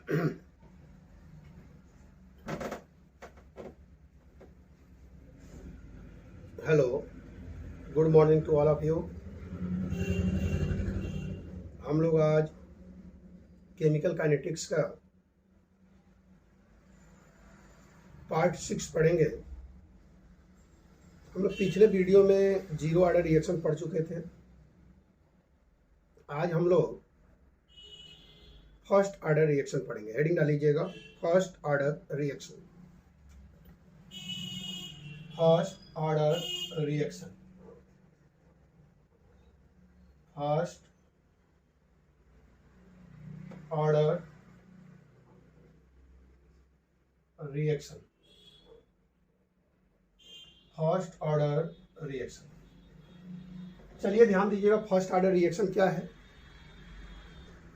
Hello, good morning to all of you. हम लोग आज केमिकल काइनेटिक्स का पार्ट 6 पढ़ेंगे। हम लोग पिछले वीडियो में जीरो ऑर्डर रिएक्शन पढ़ चुके थे। आज हम लोग फर्स्ट ऑर्डर रिएक्शन पढ़ेंगे। हेडिंग डाल लीजिएगा, first order reaction. First order reaction, first order reaction, first order reaction. चलिए ध्यान दीजिएगा, फर्स्ट ऑर्डर रिएक्शन क्या है।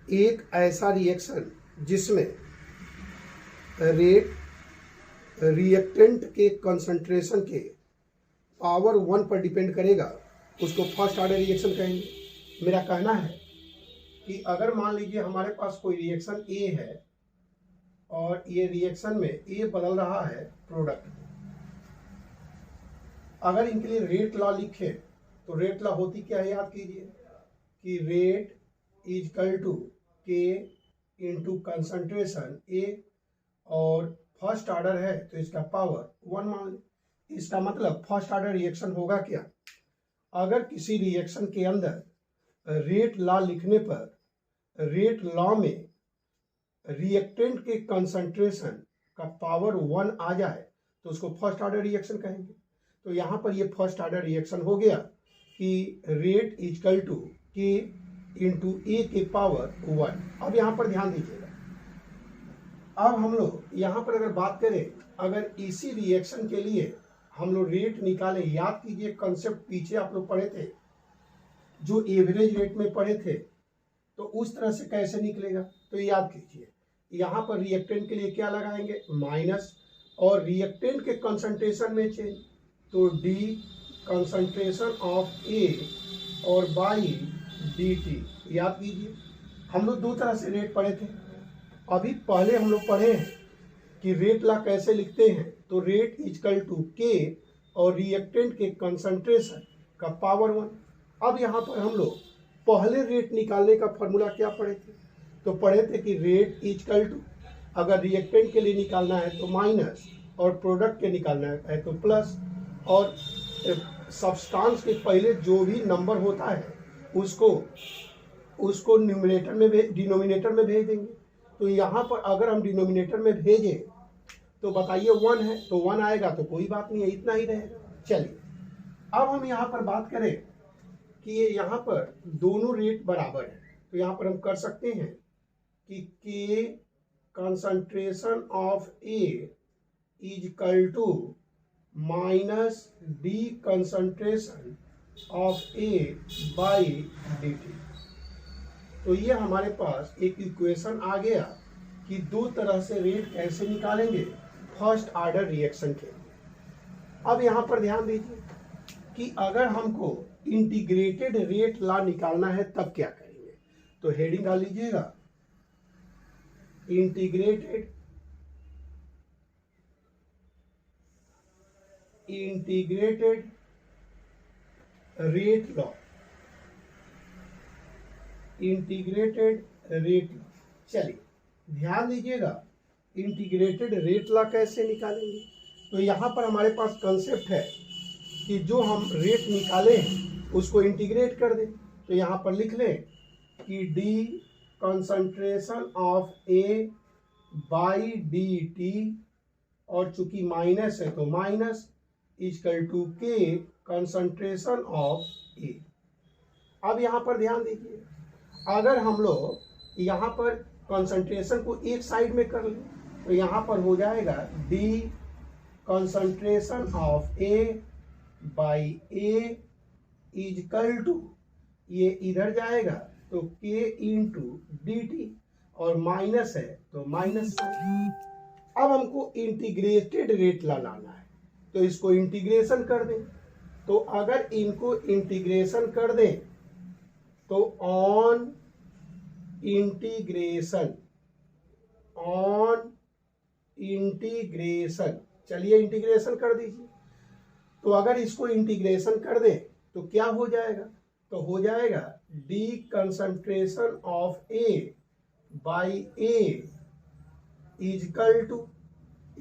एक ऐसा रिएक्शन जिसमें रेट रिएक्टेंट के कंसंट्रेशन के पावर 1 पर डिपेंड करेगा, उसको फर्स्ट ऑर्डर रिएक्शन कहेंगे। मेरा कहना है कि अगर मान लीजिए हमारे पास कोई रिएक्शन ए है और ये रिएक्शन में ए बदल रहा है प्रोडक्ट में, अगर इनके लिए रेट लॉ लिखे तो रेट लॉ होती क्या है, याद कीजिए कि रेट इज इक्वल टू के इंटू कंसंट्रेशन ए, और फर्स्ट ऑर्डर है तो इसका पावर 1 मान लें। इसका मतलब फर्स्ट ऑर्डर रिएक्शन होगा क्या, अगर किसी रिएक्शन के अंदर रेट लॉ लिखने पर रेट लॉ में रिएक्टेंट के कंसंट्रेशन का पावर 1 आ जाए तो उसको फर्स्ट ऑर्डर रिएक्शन कहेंगे। तो यहाँ पर ये फर्स्ट ऑर्डर रिएक्शन हो गया कि रेट इज इक्वल टू के इंटू ए के पावर 1। अब यहाँ पर ध्यान दीजिएगा, अब हम लोग यहाँ पर अगर बात करें, अगर इसी रिएक्शन के लिए हम लोग रेट निकालें, याद कीजिए कंसेप्ट पीछे आप लोग पढ़े थे, जो एवरेज रेट में पढ़े थे, तो उस तरह से कैसे निकलेगा तो याद कीजिए। यहाँ पर रिएक्टेंट के लिए क्या लगाएंगे, माइनस, और रिएक्टेंट के कंसंट्रेशन में चेंज, तो डी कंसंट्रेशन ऑफ ए और बाई डी टी। याद कीजिए हम लोग दो तरह से रेट पढ़े थे। अभी पहले हम लोग पढ़े हैं कि रेट लॉ कैसे लिखते हैं, तो रेट इज इक्वल टू के और रिएक्टेंट के कंसंट्रेशन का पावर 1। अब यहाँ पर हम लोग पहले रेट निकालने का फॉर्मूला क्या पढ़े थे, तो पढ़े थे कि रेट इज इक्वल टू, अगर रिएक्टेंट के लिए निकालना है तो माइनस, और प्रोडक्ट के निकालना है तो प्लस, और सब्सटेंस के पहले जो भी नंबर होता है उसको न्यूमरेटर में डिनोमिनेटर में भेज देंगे। तो यहाँ पर अगर हम डिनोमिनेटर में भेजें तो बताइए 1 है तो 1 आएगा, तो कोई बात नहीं है, इतना ही रहेगा। चलिए अब हम यहाँ पर बात करें कि ये यहाँ पर दोनों रेट बराबर है, तो यहाँ पर हम कर सकते हैं कि k concentration of A is equal to minus d concentration of A by d t. तो ये हमारे पास एक इक्वेशन आ गया कि दो तरह से रेट कैसे निकालेंगे फर्स्ट ऑर्डर रिएक्शन के लिए। अब यहाँ पर ध्यान दीजिए कि अगर हमको इंटीग्रेटेड रेट लॉ निकालना है तब क्या करेंगे, तो हेडिंग डाल लीजिएगा, integrated rate law, integrated rate law. चलिए ध्यान दीजिएगा, इंटीग्रेटेड रेट लॉ कैसे निकालेंगे, तो यहाँ पर हमारे पास कंसेप्ट है कि जो हम रेट निकाले हैं उसको इंटीग्रेट कर दें। तो यहाँ पर लिख लें कि D concentration of A by d t, और चूंकि माइनस है तो माइनस, इक्वल टू के कंसंट्रेशन ऑफ ए। अब यहाँ पर ध्यान दीजिए, अगर हम लोग यहाँ पर कंसंट्रेशन को एक साइड में कर लें तो यहाँ पर हो जाएगा d concentration of A by A is equal to, ये इधर जाएगा तो के इंटू डी टी, और माइनस है तो माइनस। अब हमको इंटीग्रेटेड रेट लाना है तो इसको इंटीग्रेशन कर दें। तो अगर इनको इंटीग्रेशन कर दें तो ऑन ऑन इंटीग्रेशन। चलिए इंटीग्रेशन कर दीजिए। तो अगर इसको इंटीग्रेशन कर दें तो क्या हो जाएगा, तो हो जाएगा d concentration of A by A is equal to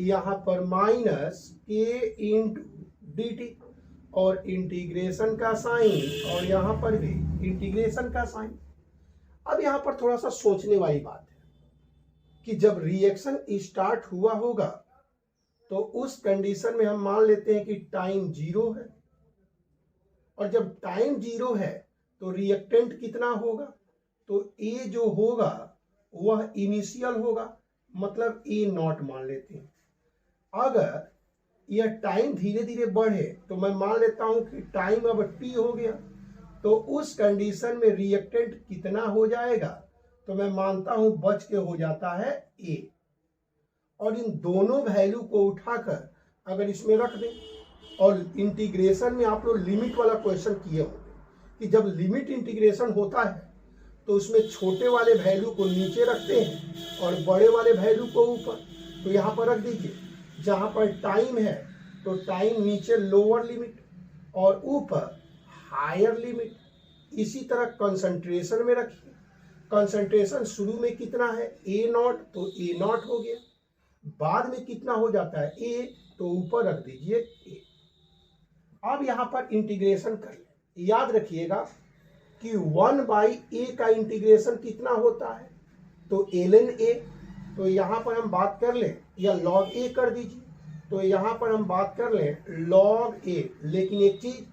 यहाँ पर minus k into d t, और इंटीग्रेशन का साइन और यहाँ पर भी इंटीग्रेशन का साइन। अब यहाँ पर थोड़ा सा सोचने वाली बात है कि जब रिएक्शन स्टार्ट हुआ होगा तो उस कंडीशन में हम मान लेते हैं कि टाइम 0 है, और जब टाइम 0 है तो रिएक्टेंट कितना होगा, तो ए जो होगा वह इनिशियल होगा, मतलब ए नॉट मान लेते हैं। अगर यह टाइम धीरे धीरे बढ़े तो मैं मान लेता हूं कि टाइम अब टी हो गया, तो उस कंडीशन में रिएक्टेंट कितना हो जाएगा, तो मैं मानता हूं बच के हो जाता है ए। और इन दोनों वैल्यू को उठाकर अगर इसमें रख दें, और इंटीग्रेशन में आप लोग लिमिट वाला क्वेश्चन किए होंगे कि जब लिमिट इंटीग्रेशन होता है तो उसमें छोटे वाले वैल्यू को नीचे रखते हैं और बड़े वाले वैल्यू को ऊपर। तो यहाँ पर रख दीजिए, जहाँ पर टाइम है तो टाइम नीचे लोअर लिमिट और ऊपर हायर लिमिट। इसी तरह कंसंट्रेशन में रखिए, कंसंट्रेशन शुरू में कितना है ए नॉट, तो ए नॉट हो गया, बाद में कितना हो जाता है ए, तो ऊपर रख दीजिए ए। अब यहाँ पर इंटीग्रेशन कर ले, याद रखिएगा कि 1 बाई ए का इंटीग्रेशन कितना होता है, तो ln a। तो यहाँ पर हम बात कर लें, या log a कर दीजिए, तो यहाँ पर हम बात कर लें log a, लेकिन एक चीज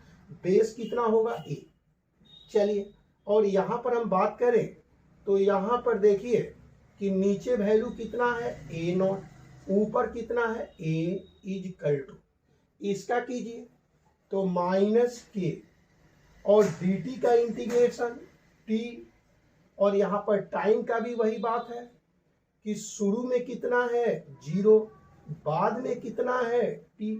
बेस कितना होगा a। चलिए, और यहाँ पर हम बात करें तो यहाँ पर देखिए कि नीचे वैल्यू कितना है a नॉट, ऊपर कितना है a इजकल टू, इसका कीजिए तो माइनस के और dt का इंटीग्रेशन t, और यहाँ पर टाइम का भी वही बात है कि शुरू में कितना है 0, बाद में कितना है t।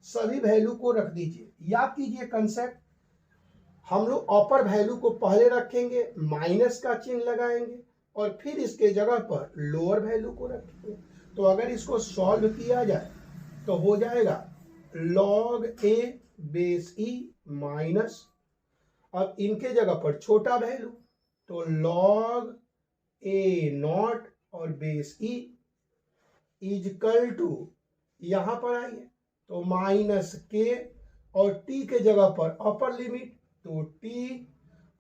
सभी वैल्यू को रख दीजिए, याद कीजिए कंसेप्ट। हम लोग अपर वैल्यू को पहले रखेंगे, माइनस का चिन्ह लगाएंगे और फिर इसके जगह पर लोअर वैल्यू को रखेंगे। तो अगर इसको सॉल्व किया जाए तो हो जाएगा log a base e minus, अब इनके जगह पर छोटा वैल्यू तो log a नॉट और बेस e इजकल टू, यहां पर आइए तो माइनस के और t के जगह पर अपर लिमिट तो t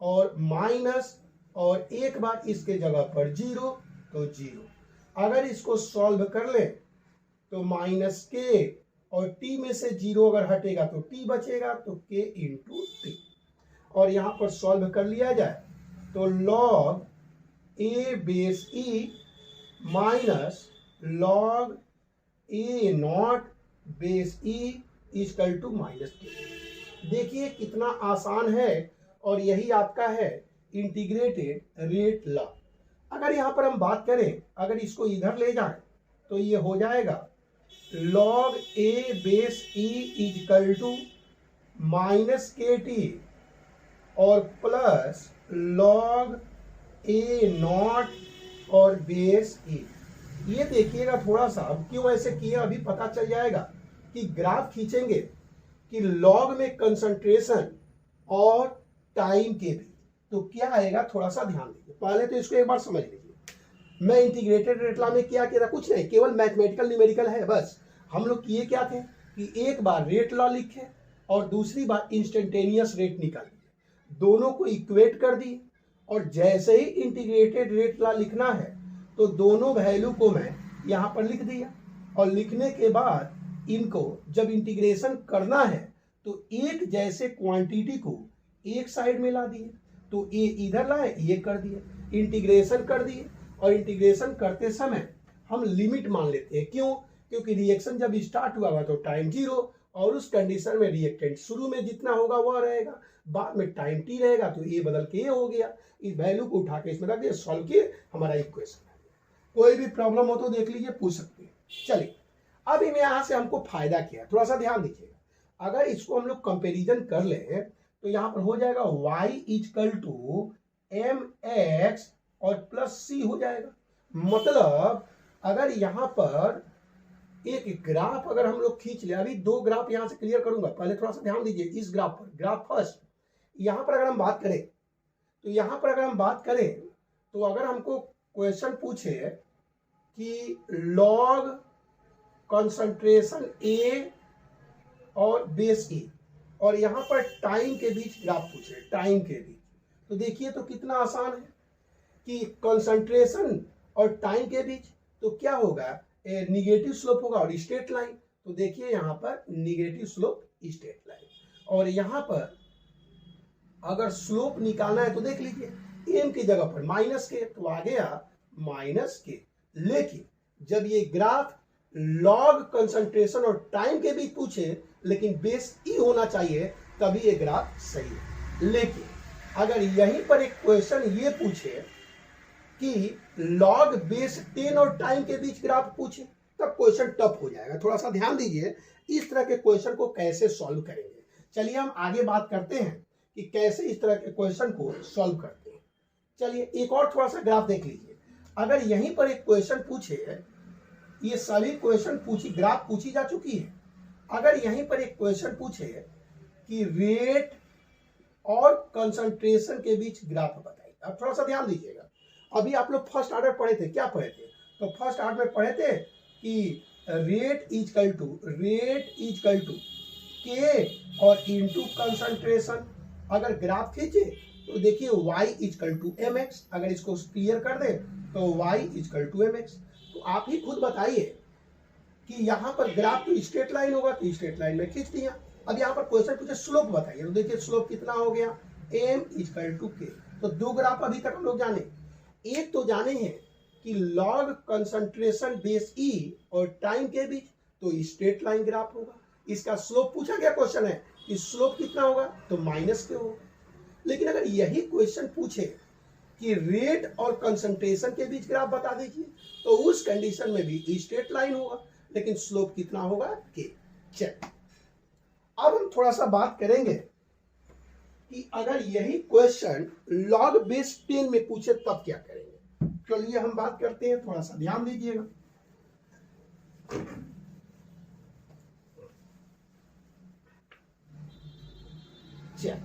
और माइनस, और एक बार इसके जगह पर 0 तो 0। अगर इसको सॉल्व कर ले तो माइनस के और t में से 0 अगर हटेगा तो t बचेगा, तो k इंटू टी। और यहाँ पर सॉल्व कर लिया जाए तो log a base e minus log a naught base e is equal to minus k. देखिए कितना आसान है, और यही आपका है इंटीग्रेटेड रेट लॉ। अगर यहाँ पर हम बात करें, अगर इसको इधर ले जाएं तो ये हो जाएगा log a base e is equal to minus k t और प्लस log a नॉट और बेस e। ये देखिएगा थोड़ा सा, अब क्यों ऐसे किया अभी पता चल जाएगा कि ग्राफ खींचेंगे कि log में कंसंट्रेशन और टाइम के भी, तो क्या आएगा थोड़ा सा ध्यान दीजिए। पहले तो इसको एक बार समझ लीजिए। मैं इंटीग्रेटेड रेट लॉ में क्या किया था, कुछ नहीं, केवल मैथमेटिकल न्यूमेरिकल है बस। हम लोग किए क्या थे कि एक बार रेट लॉ लिखे और दूसरी बार इंस्टेंटेनियस रेट निकाल दिए, दोनों को इक्वेट कर दिए, और जैसे ही इंटीग्रेटेड रेट लॉ लिखना है तो दोनों वैल्यू को मैं यहाँ पर लिख दिया, और लिखने के बाद इनको जब इंटीग्रेशन करना है तो एक जैसे क्वांटिटी को एक साइड में ला दिए, तो ये इधर लाए, ये कर दिए, इंटीग्रेशन कर दिए। और इंटीग्रेशन करते समय हम लिमिट मान लेते हैं, क्यों, क्योंकि रिएक्शन जब स्टार्ट हुआ हुआ तो टाइम 0, और उस कंडीशन में रिएक्टेंट शुरू में जितना होगा वह रहेगा, बाद में टाइम t रहेगा, तो ये बदल के ये हो गया। इस वैल्यू को उठा के इसमें रख दिया, सॉल्व किए, हमारा इक्वेशन। कोई भी प्रॉब्लम हो तो देख लीजिए, पूछ सकते हैं। चलिए, अब इन्हें यहाँ से हमको फायदा क्या है, थोड़ा सा ध्यान दीजिएगा। अगर इसको हम लोग कंपेरिजन कर लें तो यहाँ पर हो जाएगा y इजकल टू mx और प्लस c हो जाएगा। मतलब अगर यहां पर एक ग्राफ अगर हम लोग खींच ले, अभी दो ग्राफ यहां से क्लियर करूंगा, पहले थोड़ा सा ध्यान दीजिए इस ग्राफ पर। ग्राफ फर्स्ट, यहां पर अगर हम बात करें तो यहां पर अगर हम बात करें तो अगर हमको क्वेश्चन पूछे कि लॉग कंसंट्रेशन ए और बेस ई, और यहां पर टाइम के बीच ग्राफ पूछे, टाइम के बीच, तो देखिए तो कितना आसान है कि कंसंट्रेशन और टाइम के बीच तो क्या होगा, निगेटिव स्लोप होगा और स्ट्रेट लाइन। तो देखिए यहां पर निगेटिव स्लोप स्ट्रेट लाइन, और यहां पर अगर स्लोप निकालना है तो देख लीजिए एम की जगह पर माइनस के, तो आ गया माइनस के। लेकिन जब ये ग्राफ लॉग कंसंट्रेशन और टाइम के बीच पूछे लेकिन बेस ई होना चाहिए, तभी ये ग्राफ सही है। लेकिन अगर यहीं पर एक क्वेश्चन ये पूछे कि लॉग बेस 10 और टाइम के बीच ग्राफ पूछे, तब क्वेश्चन टफ हो जाएगा। थोड़ा सा ध्यान दीजिए इस तरह के क्वेश्चन को कैसे सॉल्व करेंगे। चलिए हम आगे बात करते हैं कि कैसे इस तरह के क्वेश्चन को सॉल्व करते हैं। चलिए एक और थोड़ा सा ग्राफ देख लीजिए। अगर यहीं पर एक क्वेश्चन पूछे, ये सभी क्वेश्चन पूछी, ग्राफ पूछी जा चुकी है। अगर यहीं पर एक क्वेश्चन पूछे कि रेट और कंसंट्रेशन के बीच ग्राफ बताइए, अब थोड़ा सा ध्यान दीजिएगा। अभी आप लोग फर्स्ट ऑर्डर पढ़े थे, क्या पढ़े थे? तो फर्स्ट ऑर्डर में पढ़े थे कि रेट इजकल टू के और इनटू कंसंट्रेशन। अगर ग्राफ खींचे तो देखिए y इजकल टू mx, अगर इसको क्लियर कर दे तो y इजकल टू mx। तो आप ही खुद बताइए कि यहाँ पर ग्राफ तो स्ट्रेट लाइन होगा, तो स्ट्रेट लाइन में खींच दिया। अब यहाँ पर क्वेश्चन पूछे स्लोप बताइए, तो देखिए स्लोप कितना हो गया, m इजकल टू के। तो दो ग्राफ अभी तक हम लोग जाने, एक तो जाने हैं कि लॉग कंसंट्रेशन बेस ई और टाइम के बीच, तो स्ट्रेट लाइन ग्राफ होगा। इसका स्लोप पूछा गया क्वेश्चन है कि स्लोप कितना होगा, तो माइनस के होगा। लेकिन अगर यही क्वेश्चन पूछे कि रेट और कंसंट्रेशन के बीच ग्राफ बता दीजिए, तो उस कंडीशन में भी स्ट्रेट लाइन होगा, लेकिन स्लोप कितना होगा, के। चल अब हम थोड़ा सा बात करेंगे कि अगर यही क्वेश्चन लॉग बेस 10 में पूछे तब क्या करेंगे। चलिए हम बात करते हैं, थोड़ा सा ध्यान दीजिएगा। चल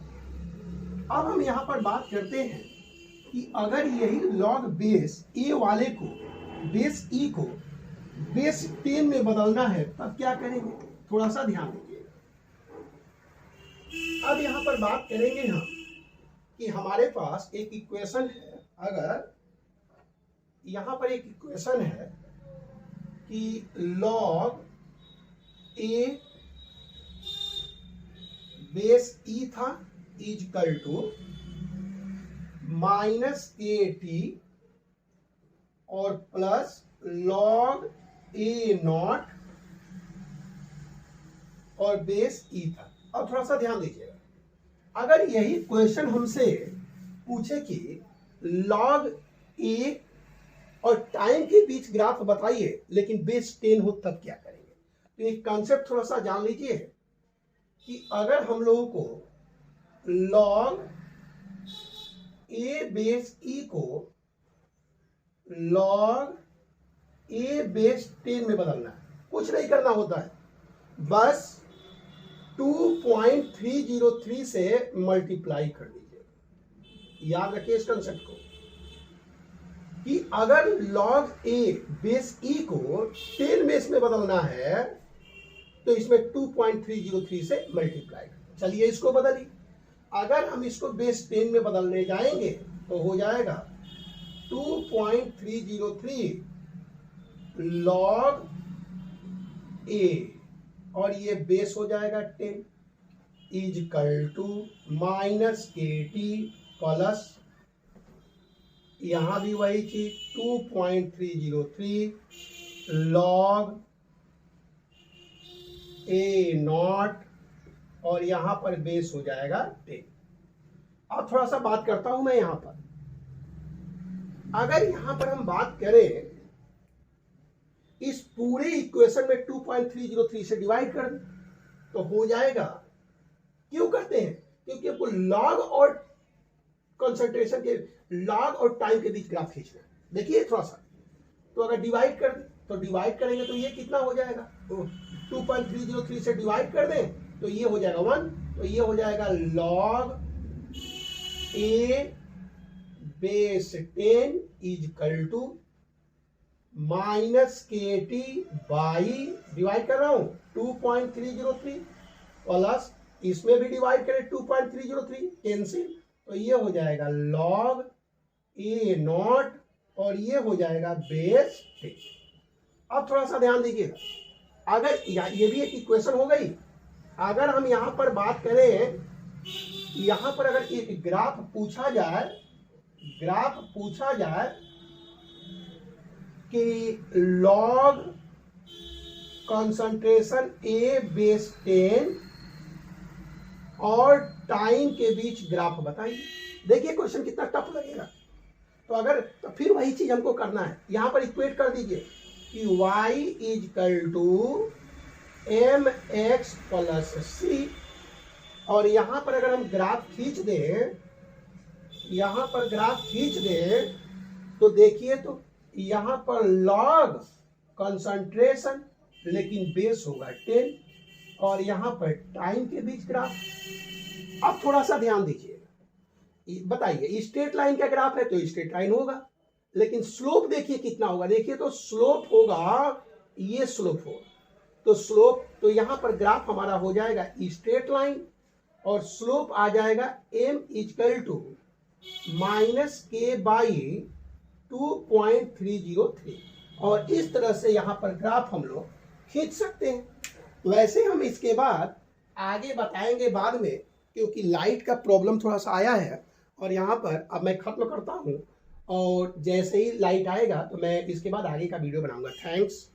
अब हम यहां पर बात करते हैं कि अगर यही लॉग बेस ए वाले को, बेस ई को बेस 10 में बदलना है तब क्या करेंगे, थोड़ा सा ध्यान दीजिएगा। अब यहां पर बात करेंगे हम कि हमारे पास एक इक्वेशन है। अगर यहां पर एक इक्वेशन है कि लॉग ए बेस ई था is equal to minus k t और प्लस लॉग ए नॉट और बेस ई था। अब थोड़ा सा ध्यान दीजिएगा, अगर यही क्वेश्चन हमसे पूछे कि लॉग ए और टाइम के बीच ग्राफ बताइए लेकिन बेस 10 हो तब क्या करेंगे। तो एक कॉन्सेप्ट थोड़ा सा जान लीजिए कि अगर हम लोगों को लॉग ए बेस ई को लॉग ए बेस 10 में बदलना है, कुछ नहीं करना होता है, बस 2.303 से मल्टीप्लाई कर दीजिए। याद रखिए इस कंसेप्ट को कि अगर लॉग ए बेस ई को 10 बेस में बदलना है तो इसमें 2.303 से मल्टीप्लाई। चलिए इसको बदलिए, अगर हम इसको बेस 10 में बदलने जाएंगे तो हो जाएगा 2.303 लॉग ए और ये बेस हो जाएगा 10 is equal to minus k T plus यहां भी वही चीज 2.303 लॉग ए नॉट और यहां पर बेस हो जाएगा 10। अब थोड़ा सा बात करता हूं मैं यहां पर, अगर यहां पर हम बात करें इस पूरे इक्वेशन में 2.303 से डिवाइड कर दें तो हो जाएगा। क्यों करते हैं, क्योंकि आपको लॉग और कंसंट्रेशन के, लॉग और टाइम के बीच ग्राफ खींचना है। देखिए थोड़ा सा तो अगर डिवाइड कर दें तो डिवाइड करेंगे तो ये कितना हो जाएगा, 2.303 से डिवाइड कर दें तो ये हो जाएगा 1, तो ये हो जाएगा log a base 10 is equal to minus KT by, divide कर रहा हूं 2.303 प्लस इसमें भी डिवाइड करें 2.303 कैंसिल, तो ये हो जाएगा log a नॉट और ये हो जाएगा बेस 10। अब थोड़ा सा ध्यान दीजिएगा, अगर ये भी एक इक्वेशन हो गई। अगर हम यहां पर बात करें, यहां पर अगर एक ग्राफ पूछा जाए कि लॉग कंसंट्रेशन A बेस 10 और टाइम के बीच ग्राफ बताइए। देखिए क्वेश्चन कितना टफ लगेगा। तो फिर वही चीज हमको करना है, यहां पर इक्वेट कर दीजिए कि y is equal to mx plus c, और यहां पर अगर हम ग्राफ खींच दें, तो देखिए तो यहां पर लॉग कंसंट्रेशन लेकिन बेस होगा 10 और यहां पर टाइम के बीच ग्राफ। अब थोड़ा सा ध्यान दीजिए, बताइए स्ट्रेट लाइन का ग्राफ है तो स्ट्रेट लाइन होगा, लेकिन स्लोप देखिए कितना होगा। देखिए तो स्लोप होगा, ये स्लोप होगा, तो यहां पर ग्राफ हमारा हो जाएगा स्ट्रेट लाइन और स्लोप आ जाएगा m इजकल टू माइनस के बाई 2.303, और इस तरह से यहां पर ग्राफ हम लोग खींच सकते हैं। वैसे हम इसके बाद आगे बताएंगे बाद में, क्योंकि लाइट का प्रॉब्लम थोड़ा सा आया है, और यहाँ पर अब मैं खत्म करता हूँ, और जैसे ही लाइट आएगा तो मैं इसके बाद आगे का वीडियो बनाऊंगा। थैंक्स।